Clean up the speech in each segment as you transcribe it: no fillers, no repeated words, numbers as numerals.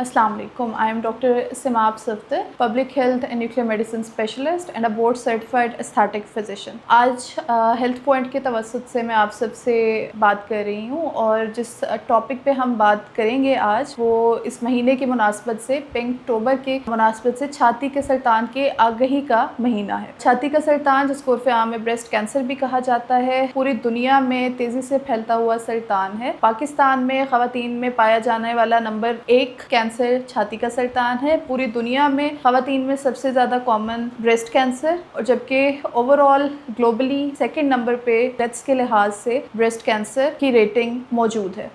Assalamu alaikum. I am Dr. Simab Safdar, Public Health and Nuclear Medicine Specialist and a Board Certified Aesthetic Physician. आज health point के तवस्सुत से मैं आप सबसे बात कर रही हूँ और जिस टॉपिक पे हम बात करेंगे आज वो इस महीने की मुनासबत से पिंकटोबर के मुनासबत से छाती के सरतान के आगही का महीना है। छाती का सरतान जिसको उर्फ़े आम में ब्रेस्ट कैंसर भी कहा जाता है, पूरी दुनिया में तेज़ी से फैलता हुआ सरतान है। पाकिस्तान में ख़वातीन में पाया जाने वाला नंबर 1 कैंसर छाती का सरतान है। पूरी दुनिया में ख़वातीन में सबसे ज़्यादा कॉमन ब्रेस्ट कैंसर और जबकि ओवरऑल ग्लोबली सेकंड नंबर पे डेथ्स के लिहाज से ब्रेस्ट कैंसर की रेटिंग मौजूद है।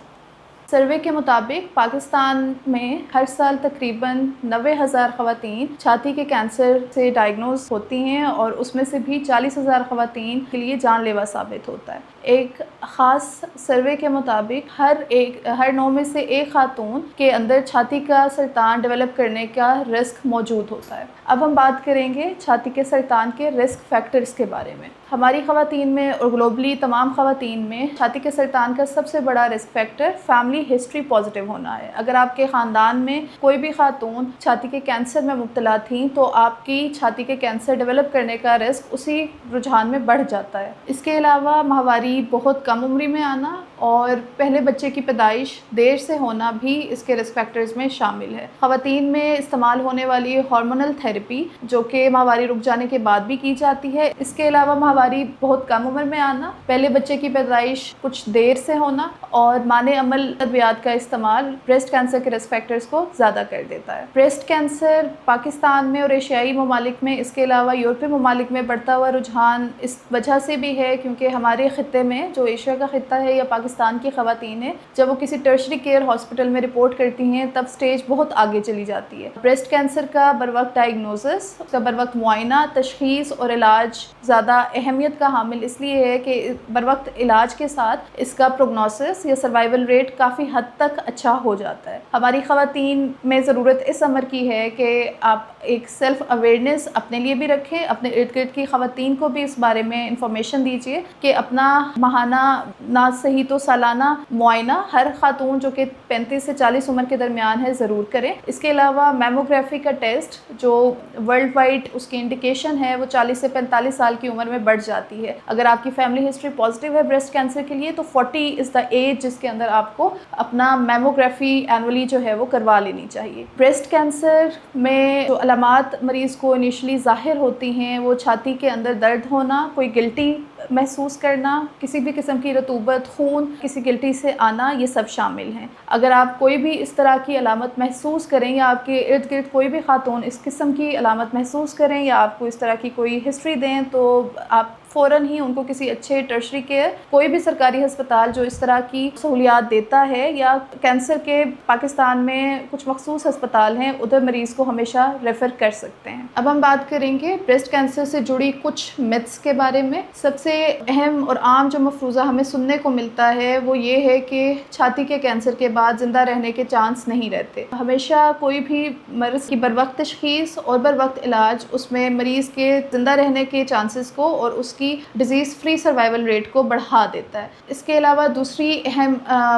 सर्वे के मुताबिक पाकिस्तान में हर साल तकरीबन 90,000 ख़वातीन छाती के कैंसर से डायग्नोज होती हैं और उसमें से भी 40,000 ख़वातीन के लिए जानलेवा साबित होता है। एक ख़ास सर्वे के मुताबिक हर 9 में से 1 खातून के अंदर छाती का सरतान डेवलप करने का रिस्क मौजूद होता है। अब हम बात करेंगे छाती के सरतान के रिस्क फैक्टर्स के बारे में। हमारी ख़वातीन में और ग्लोबली तमाम ख़वातीन में छाती के सरतान का सबसे बड़ा risk factor family history positive होना है। अगर आपके ख़ानदान में कोई भी खातून छाती के कैंसर में मुब्तला थी तो आपकी छाती के कैंसर डेवलप करने का रिस्क उसी रुझान में बढ़ जाता है। इसके अलावा माहवारी बहुत कम उम्री में आना और पहले बच्चे की पैदाइश देर से होना भी इसके रिस्क फैक्टर्स में शामिल है। ख़वातीन में इस्तेमाल होने वाली हार्मोनल थेरेपी जो कि माहवारी रुक जाने के बाद भी की जाती है। इसके अलावा माहवारी बहुत कम उम्र में आना, पहले बच्चे की पैदाइश कुछ देर से होना और माने अमल अद्वियात का इस्तेमाल ब्रेस्ट कैंसर के रिस्क फैक्टर्स को ज़्यादा कर देता है। ब्रेस्ट कैंसर पाकिस्तान में और एशियाई ममालिक में, इसके अलावा यूरोपीय ममालिक में बढ़ता हुआ रुझान इस वजह से भी है क्योंकि हमारे ख़ित्ते में जो एशिया का ख़ित्ता है या पाकिस्तान की ख़वातीन है, जब वो किसी टर्शरी केयर हॉस्पिटल में रिपोर्ट करती हैं तब स्टेज बहुत आगे चली जाती है। ब्रेस्ट कैंसर का बर वक्त डायग्नोसिस, उसका बर वक्त मुआयना, तशख़ीस और इलाज ज़्यादा अहमियत का हामिल इसलिए है कि बर वक्त इलाज के साथ इसका प्रोग्नोसिस या सर्वाइवल रेट काफ़ी हद तक अच्छा हो जाता है। हमारी ख़वातीन में ज़रूरत इस अमर की है कि आप एक सेल्फ़ अवेयरनेस अपने लिए भी रखें, अपने इर्द गिर्द की ख़वातीन को भी इस बारे में इंफॉर्मेशन दीजिए कि अपना माहाना ना सही तो सालाना मुआयना हर खातून जो कि 35 से 40 उम्र के दरमियान है ज़रूर करें। इसके अलावा मैमोग्राफी का टेस्ट जो वर्ल्ड वाइड उसकी इंडिकेशन है वो 40 से 45 साल की उम्र में बढ़ जाती है। अगर आपकी फैमिली हिस्ट्री पॉजिटिव है ब्रेस्ट कैंसर के लिए तो 40 इज़ द एज जिसके अंदर आपको अपना मैमोग्राफी एनुअली जो है वो करवा लेनी चाहिए। ब्रेस्ट कैंसर में जो अलामात मरीज़ को इनिशली ज़ाहिर होती हैं वो छाती के अंदर दर्द होना, कोई गिल्टी महसूस करना, किसी भी किस्म की रतूबत, खून किसी गिल्टी से आना, ये सब शामिल हैं। अगर आप कोई भी इस तरह की अलामत महसूस करें या आपके इर्द गिर्द कोई भी खातून इस किस्म की अलामत महसूस करें या आपको इस तरह की कोई हिस्ट्री दें तो आप फ़ौरन ही उनको किसी अच्छे टर्शरी केयर, कोई भी सरकारी हस्पताल जो इस तरह की सहूलियात देता है या कैंसर के पाकिस्तान में कुछ मखसूस हस्पताल हैं उधर मरीज़ को हमेशा रेफ़र कर सकते हैं। अब हम बात करेंगे ब्रेस्ट कैंसर से जुड़ी कुछ मिथ्स के बारे में। सबसे अहम और आम जो मफरूज़ा हमें सुनने को मिलता है वो ये है कि छाती के कैंसर के बाद ज़िंदा रहने के चांस नहीं रहते। हमेशा कोई भी मरीज़ की बर वक्त तशख़ीस और बर वक्त इलाज उसमें मरीज़ के ज़िंदा रहने के चांसेस को और उसकी डिज़ीज़ फ्री सर्वाइवल रेट को बढ़ा देता है। इसके अलावा दूसरी अहम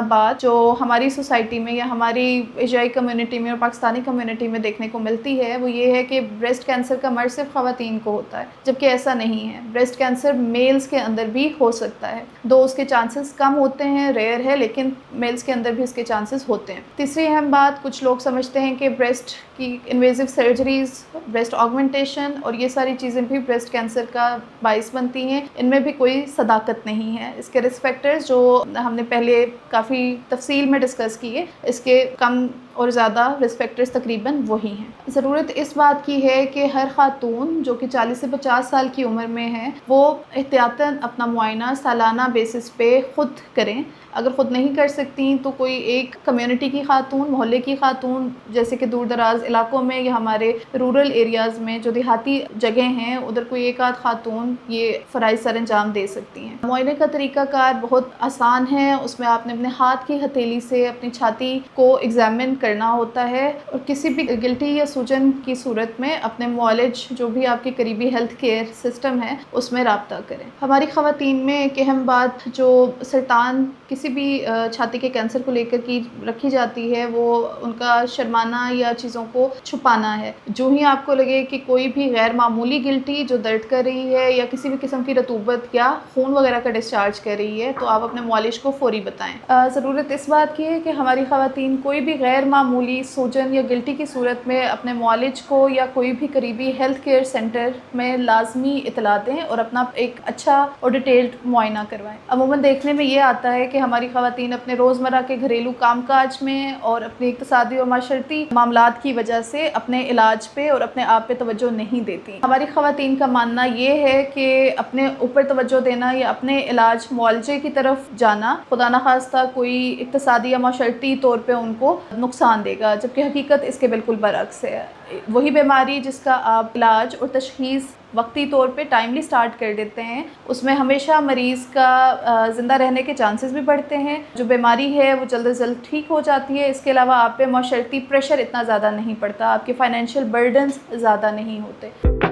बात जो हमारी सोसाइटी में या हमारी एशियाई कम्युनिटी में और पाकिस्तानी कम्युनिटी में देखने को मिलती है वो ये है कि ब्रेस्ट कैंसर का मर्ज़ सिर्फ ख़वातीन को होता है, जबकि ऐसा नहीं है। ब्रेस्ट कैंसर मेल्स के अंदर भी हो सकता है, दो उसके चांसेस कम होते हैं, रेयर है, लेकिन मेल्स के अंदर भी इसके चांसेस होते हैं। तीसरी अहम बात, कुछ लोग समझते हैं कि ब्रेस्ट की इन्वेजिव सर्जरीज़, ब्रेस्ट ऑगमेंटेशन और ये सारी चीज़ें भी ब्रेस्ट कैंसर का बाइस बनती हैं। इनमें भी कोई सदाकत नहीं है। इसके रिस्क फैक्टर्स जो हमने पहले काफ़ी तफसील में डिस्कस किए, इसके कम और ज़्यादा रिस्क फैक्टर्स तकरीबन वही हैं। ज़रूरत इस बात की है कि हर खातून जो कि 40 से 50 साल की उम्र में है वो एहतियातन अपना मुआयना सालाना बेसिस पे ख़ुद करें। अगर ख़ुद नहीं कर सकती तो कोई एक कम्युनिटी की खातून, मोहल्ले की खातून, जैसे कि दूर दराज इलाकों में या हमारे रूरल एरियाज़ में जो देहाती जगह हैं उधर कोई एक आध खातून ये फ़राइज़ सर अंजाम दे सकती हैं। मुआयने का तरीक़ाकार बहुत आसान है। उसमें आपने अपने हाथ की हथेली से अपनी छाती को एग्ज़ामिन کرنا ہوتا ہے اور کسی بھی گلٹی یا سوجن کی صورت میں اپنے معالج جو بھی آپ کے قریبی ہیلتھ کیئر سسٹم ہے اس میں رابطہ کریں۔ ہماری خواتین میں ایک اہم بات جو سرطان کسی بھی چھاتی کے کینسر کو لے کر کی رکھی جاتی ہے وہ ان کا شرمانا یا چیزوں کو چھپانا ہے۔ جو ہی آپ کو لگے کہ کوئی بھی غیر معمولی گلٹی جو درد کر رہی ہے یا کسی بھی قسم کی رطوبت یا خون وغیرہ کا ڈسچارج کر رہی ہے تو آپ اپنے معالج کو فوری بتائیں۔ ضرورت اس بات کی ہے کہ ہماری خواتین کوئی بھی غیر معمولی سوجن یا گلٹی کی صورت میں اپنے معالج کو یا کوئی بھی قریبی ہیلتھ کیئر سینٹر میں لازمی اطلاع دیں اور اپنا ایک اچھا اور ڈیٹیلڈ معائنہ کروائیں۔ عموماً دیکھنے میں یہ آتا ہے کہ ہماری خواتین اپنے روزمرہ کے گھریلو کام کاج میں اور اپنی اقتصادی اور معاشرتی معاملات کی وجہ سے اپنے علاج پہ اور اپنے آپ پہ توجہ نہیں دیتی۔ ہماری خواتین کا ماننا یہ ہے کہ اپنے اوپر توجہ دینا یا اپنے علاج معالجے کی طرف جانا خدا نخواستہ کوئی اقتصادی یا معاشرتی طور پہ ان کو نقصان دے گا، جبکہ حقیقت اس کے بالکل برعکس ہے۔ وہی بیماری جس کا آپ علاج اور تشخیص وقتی طور پہ ٹائملی سٹارٹ کر دیتے ہیں اس میں ہمیشہ مریض کا زندہ رہنے کے چانسز بھی بڑھتے ہیں۔ جو بیماری ہے وہ جلد از جلد ٹھیک ہو جاتی ہے۔ اس کے علاوہ آپ پہ معاشرتی پریشر اتنا زیادہ نہیں پڑتا، آپ کے فائنینشیل برڈنز زیادہ نہیں ہوتے۔